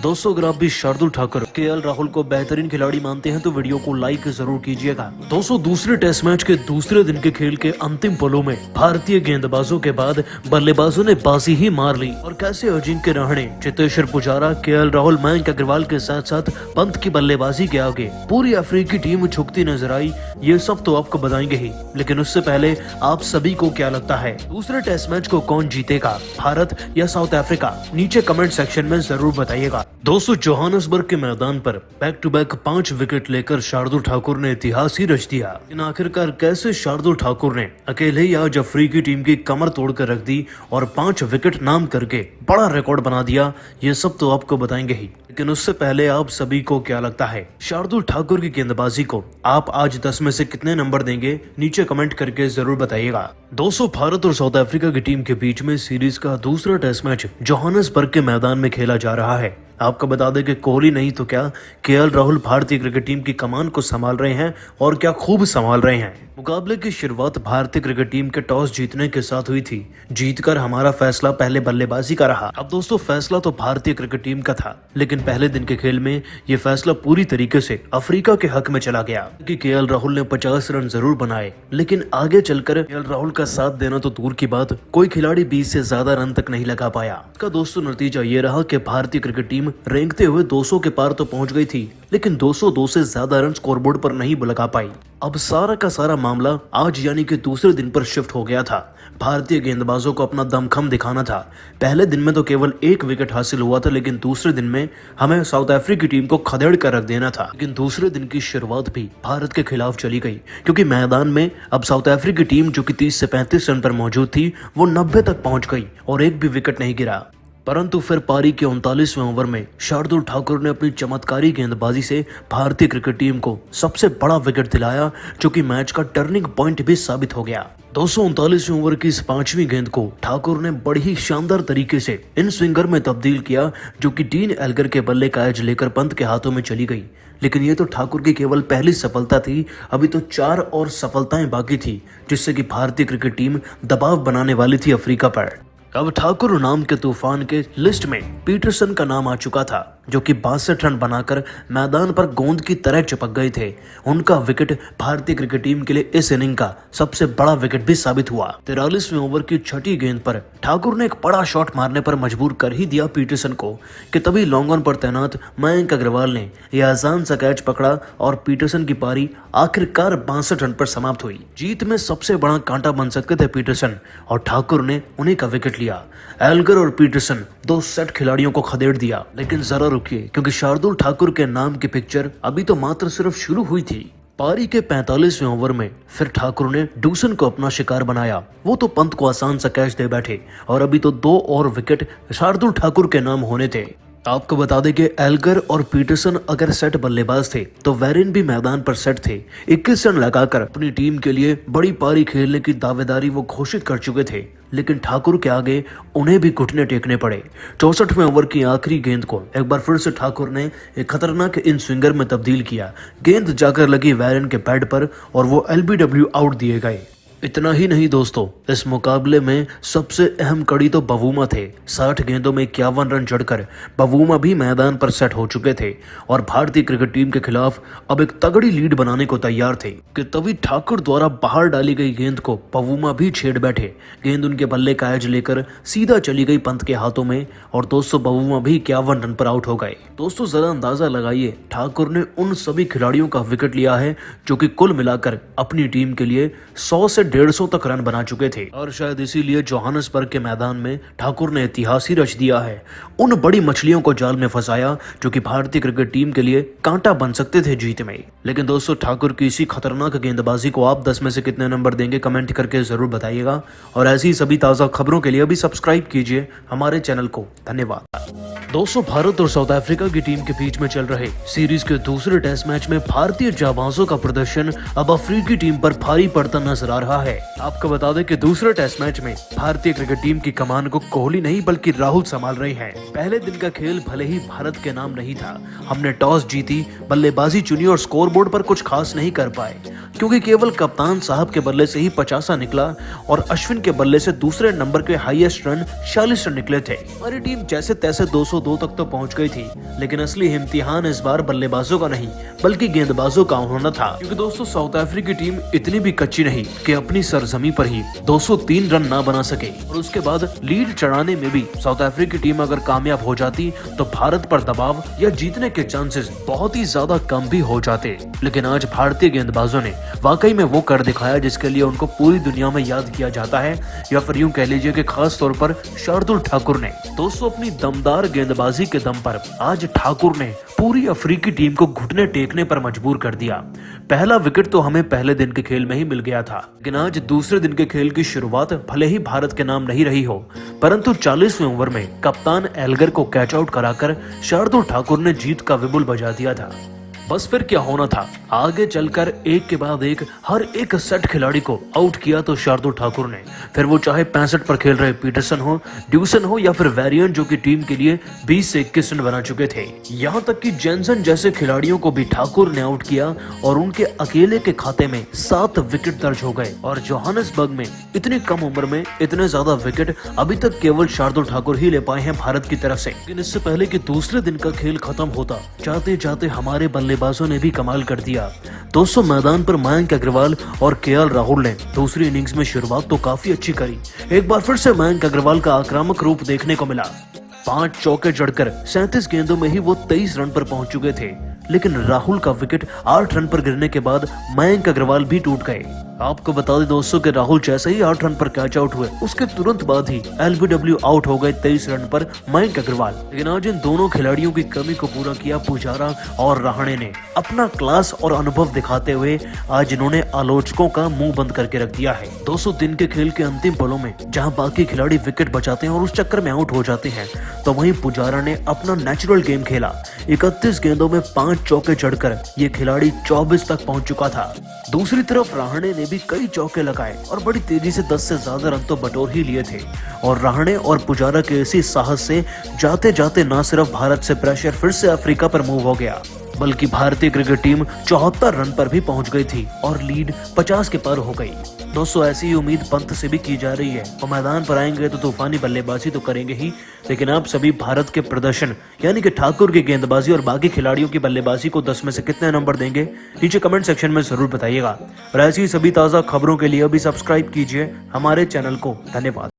दोस्तों, अगर आप भी शार्दुल ठाकुर केएल राहुल को बेहतरीन खिलाड़ी मानते हैं तो वीडियो को लाइक जरूर कीजिएगा। दोस्तों, दूसरे टेस्ट मैच के दूसरे दिन के खेल के अंतिम पलों में भारतीय गेंदबाजों के बाद बल्लेबाजों ने बाजी ही मार ली और कैसे अजिंक्य रहाणे, चेतेश्वर पुजारा, केएल राहुल, मयंक अग्रवाल के साथ साथ पंत की बल्लेबाजी के आगे पूरी अफ्रीकी टीम झुकती नजर आई, ये सब तो आपको बताएंगे ही। लेकिन उससे पहले आप सभी को क्या लगता है, दूसरे टेस्ट मैच को कौन जीतेगा, भारत या साउथ अफ्रीका? नीचे कमेंट सेक्शन में जरूर बताइएगा। दोस्तों, जोहानसबर्ग के मैदान पर बैक टू बैक 5 विकेट लेकर शार्दुल ठाकुर ने इतिहास ही रच दिया। इन आखिरकार कैसे शार्दुल ठाकुर ने अकेले ही आज अफ्रीकी टीम की कमर तोड़कर रख दी और 5 विकेट नाम करके बड़ा रिकॉर्ड बना दिया, ये सब तो आपको बताएंगे ही। लेकिन उससे पहले आप सभी को क्या लगता है, शार्दुल ठाकुर की गेंदबाजी को आप आज 10 में से कितने नंबर देंगे? नीचे कमेंट करके जरूर बताइएगा। दोस्तों, भारत और साउथ अफ्रीका की टीम के बीच में सीरीज का दूसरा टेस्ट मैच जोहानसबर्ग के मैदान में खेला जा रहा है। आपको बता दें कि कोहली नहीं तो क्या, केएल राहुल भारतीय क्रिकेट टीम की कमान को संभाल रहे हैं और क्या खूब संभाल रहे हैं। मुकाबले की शुरुआत भारतीय क्रिकेट टीम के टॉस जीतने के साथ हुई थी। जीतकर हमारा फैसला पहले बल्लेबाजी का रहा। अब दोस्तों, फैसला तो भारतीय क्रिकेट टीम का था, लेकिन पहले दिन के खेल में ये फैसला पूरी तरीके से अफ्रीका के हक में चला गया कि केएल राहुल ने 50 रन जरूर बनाए, लेकिन आगे चलकर केएल राहुल का साथ देना तो दूर की बात, कोई खिलाड़ी 20 से ज्यादा रन तक नहीं लगा पाया। इसका दोस्तों नतीजा ये रहा कि भारतीय क्रिकेट टीम रेंगते हुए 200 के पार तो पहुंच गई थी, लेकिन 202 से ज्यादा रन स्कोरबोर्ड पर नहीं लगा पाई। अब सारा का सारा मामला आज यानी कि दूसरे दिन पर शिफ्ट हो गया था। भारतीय गेंदबाजों को अपना दमखम दिखाना था। पहले दिन में तो केवल 1 विकेट हासिल हुआ था, लेकिन दूसरे दिन में हमें साउथ अफ्रीकी टीम को खदेड़ कर रख देना था। लेकिन दूसरे दिन की शुरुआत भी भारत के खिलाफ चली गई, क्योंकि मैदान में अब साउथ अफ्रीकी टीम जो कि 30 से 35 रन पर मौजूद थी, वो 90 तक पहुंच गई और एक भी विकेट नहीं गिरा। परंतु फिर पारी के 39वें ओवर में शार्दुल ठाकुर ने अपनी चमत्कारी गेंदबाजी से भारतीय क्रिकेट टीम को सबसे बड़ा विकेट दिलाया, जो कि मैच का टर्निंग पॉइंट भी साबित हो गया। 239वें ओवर की इस 5वीं गेंद को ठाकुर ने बड़ी ही शानदार तरीके से इन स्विंगर में तब्दील किया, जो कि डीन एल्गर के बल्ले का एज लेकर पंत के हाथों में चली गई। लेकिन ये तो ठाकुर की केवल पहली सफलता थी, अभी तो 4 और सफलताएं बाकी थी, जिससे कि भारतीय क्रिकेट टीम दबाव बनाने वाली थी अफ्रीका पर। अब ठाकुर नाम के तूफान के लिस्ट में पीटरसन का नाम आ चुका था, जो कि 62 रन बनाकर मैदान पर गोंद की तरह चिपक गए थे। उनका विकेट भारतीय क्रिकेट टीम के लिए इस इनिंग का सबसे बड़ा विकेट भी साबित हुआ। 43वें ओवर की 6ठी गेंद पर ठाकुर ने एक बड़ा शॉट मारने पर मजबूर कर ही दिया पीटरसन को, कि तभी लॉन्ग ऑन पर तैनात मयंक अग्रवाल ने यह आसान सा कैच पकड़ा और पीटरसन की पारी आखिरकार 62 रन पर समाप्त हुई। जीत में सबसे बड़ा कांटा बन सकते थे पीटरसन, और ठाकुर ने उन्हीं का विकेट लिया। एल्गर और पीटरसन 2 सेट खिलाड़ियों को खदेड़ दिया। लेकिन जरा रुकिए, क्योंकि शार्दुल ठाकुर के नाम की पिक्चर अभी तो मात्र सिर्फ शुरू हुई थी। पारी के 45वें ओवर में फिर ठाकुर ने डूसन को अपना शिकार बनाया। वो तो पंत को आसान सा कैच दे बैठे और अभी तो 2 और विकेट शार्दुल ठाकुर के नाम होने थे। आपको बता दें कि एल्गर और पीटरसन अगर सेट बल्लेबाज थे तो वेरिन भी मैदान पर सेट थे। 21 रन लगाकर अपनी टीम के लिए बड़ी पारी खेलने की दावेदारी वो घोषित कर चुके थे, लेकिन ठाकुर के आगे उन्हें भी घुटने टेकने पड़े। 64वें ओवर की आखिरी गेंद को एक बार फिर से ठाकुर ने एक खतरनाक इन स्विंगर में तब्दील किया। गेंद जाकर लगी वेरिन के पैड पर और वो LBW आउट दिए गए। इतना ही नहीं दोस्तों, इस मुकाबले में सबसे अहम कड़ी तो बवूमा थे। 60 गेंदों में 51 रन जड़कर बवूमा भी मैदान पर सेट हो चुके थे और भारतीय क्रिकेट टीम के खिलाफ अब एक तगड़ी लीड बनाने को तैयार थे, कि तभी ठाकुर द्वारा बाहर डाली गई गेंद को बवूमा भी छेड़ बैठे। गेंद उनके बल्ले का एज लेकर सीधा चली गई पंत के हाथों में और दोस्तों बवूमा भी 51 रन पर आउट हो गए। दोस्तों, जरा अंदाजा लगाइए, ठाकुर ने उन सभी खिलाड़ियों का विकेट लिया है जो कि कुल मिलाकर अपनी टीम के लिए 100 से 150 तक रन बना चुके थे, और शायद इसीलिए जोहानसबर्ग के मैदान में ठाकुर ने इतिहास ही रच दिया है। उन बड़ी मछलियों को जाल में फंसाया जो कि भारतीय क्रिकेट टीम के लिए कांटा बन सकते थे जीत में। लेकिन दोस्तों, ठाकुर की इसी खतरनाक गेंदबाजी को आप 10 में से कितने नंबर देंगे? कमेंट करके जरूर बताइएगा, और ऐसी सभी ताजा खबरों के लिए अभी सब्सक्राइब कीजिए हमारे चैनल को। धन्यवाद। दोस्तों, भारत और साउथ अफ्रीका की टीम के बीच में चल रहे सीरीज के दूसरे टेस्ट मैच में भारतीय जाबाजों का प्रदर्शन अब अफ्रीकी टीम पर भारी पड़ता नजर आ रहा है। है। आपको बता दें कि दूसरे टेस्ट मैच में भारतीय क्रिकेट टीम की कमान को कोहली नहीं बल्कि राहुल संभाल रहे हैं। पहले दिन का खेल भले ही भारत के नाम नहीं था, हमने टॉस जीती, बल्लेबाजी चुनी और स्कोरबोर्ड पर कुछ खास नहीं कर पाए क्योंकि केवल कप्तान साहब के बल्ले से ही 50 निकला और अश्विन के बल्ले से दूसरे नंबर के हाईएस्ट रन 46 रन निकले थे। हमारी टीम जैसे तैसे 202 तक तो पहुंच गई थी, लेकिन असली इम्तिहान इस बार बल्लेबाजों का नहीं बल्कि गेंदबाजों का होना था क्योंकि दोस्तों साउथ अफ्रीका की टीम इतनी भी कच्ची नहीं कि अपनी सरजमी पर ही 203 रन ना बना सके और उसके बाद लीड चढ़ाने में भी साउथ अफ्रीका की टीम अगर कामयाब हो जाती तो भारत पर दबाव या जीतने के चांसेस बहुत ही ज्यादा कम भी हो जाते। लेकिन आज भारतीय गेंदबाजों ने वाकई में वो कर दिखाया जिसके लिए उनको पूरी दुनिया में याद किया जाता है, या फिर यूं कह लीजिए कि खास तौर पर शार्दुल ठाकुर ने। दोस्तों अपनी दमदार गेंदबाजी के दम पर आज ठाकुर ने पूरी अफ्रीकी टीम को घुटने टेकने पर मजबूर कर दिया। पहला विकेट तो हमें पहले दिन के खेल में ही मिल गया था, लेकिन आज दूसरे दिन के खेल की शुरुआत भले ही भारत के नाम नहीं रही हो, परंतु 40वें ओवर में कप्तान एल्गर को कैच आउट कराकर शार्दुल ठाकुर ने जीत का विबुल बजा दिया था। बस फिर क्या होना था, आगे चलकर एक के बाद एक हर एक सेट खिलाड़ी को आउट किया तो शार्दुल ठाकुर ने, फिर वो चाहे 65 पर खेल रहे पीटरसन हो, ड्यूसन हो या फिर वेरिएंट जो कि टीम के लिए 20 से 21 रन बना चुके थे। यहां तक कि जेनसन जैसे खिलाड़ियों को भी ठाकुर ने आउट किया और उनके अकेले के खाते में 7 विकेट दर्ज हो गए। और जोहानिसबर्ग में इतनी कम उम्र में इतने ज्यादा विकेट अभी तक केवल शार्दुल ठाकुर ही ले पाए हैं भारत की तरफ से। लेकिन इससे पहले कि दूसरे दिन का खेल खत्म होता, जाते जाते हमारे बल्लेबाजों ने भी कमाल कर दिया। दोस्तों मैदान पर मयंक अग्रवाल और केएल राहुल ने दूसरी इनिंग्स में शुरुआत तो काफी अच्छी करी। एक बार फिर से मयंक अग्रवाल का आक्रामक रूप देखने को मिला। 5 चौके जड़कर 37 गेंदों में ही वो 23 रन पर पहुंच चुके थे, लेकिन राहुल का विकेट 8 रन पर गिरने के बाद मयंक अग्रवाल भी टूट गए। आपको बता दें दोस्तों कि राहुल जैसे ही 8 रन पर कैच आउट हुए उसके तुरंत बाद ही एलबीडब्ल्यू आउट हो गए 23 रन पर मयंक अग्रवाल। लेकिन आज इन दोनों खिलाड़ियों की कमी को पूरा किया पुजारा और रहाणे ने। अपना क्लास और अनुभव दिखाते हुए आज इन्होंने आलोचकों का मुंह बंद करके रख दिया है। 200 दिन के खेल के अंतिम पलों में जहां बाकी खिलाड़ी विकेट बचाते हैं और उस चक्कर में आउट हो जाते हैं, तो वहीं पुजारा ने अपना नेचुरल गेम खेला। 31 गेंदों में 5 चौके जड़कर ये खिलाड़ी 24 तक पहुंच चुका था। दूसरी तरफ रहाणे ने भी कई चौके लगाए और बड़ी तेजी से 10 से ज्यादा रन तो बटोर ही लिए थे। और रहाणे और पुजारा के इसी साहस से जाते जाते न सिर्फ भारत से प्रेशर फिर से अफ्रीका पर मूव हो गया, बल्कि भारतीय क्रिकेट टीम 74 रन पर भी पहुंच गई थी और लीड 50 के पार हो गई। दोस्तों ऐसी ही उम्मीद पंत से भी की जा रही है। वो मैदान पर आएंगे तो तूफानी बल्लेबाजी तो करेंगे ही, लेकिन आप सभी भारत के प्रदर्शन यानी कि ठाकुर की गेंदबाजी और बाकी खिलाड़ियों की बल्लेबाजी को 10 में से कितने नंबर देंगे नीचे कमेंट सेक्शन में जरूर बताइएगा। और ऐसी सभी ताज़ा खबरों के लिए अभी सब्सक्राइब कीजिए हमारे चैनल को। धन्यवाद।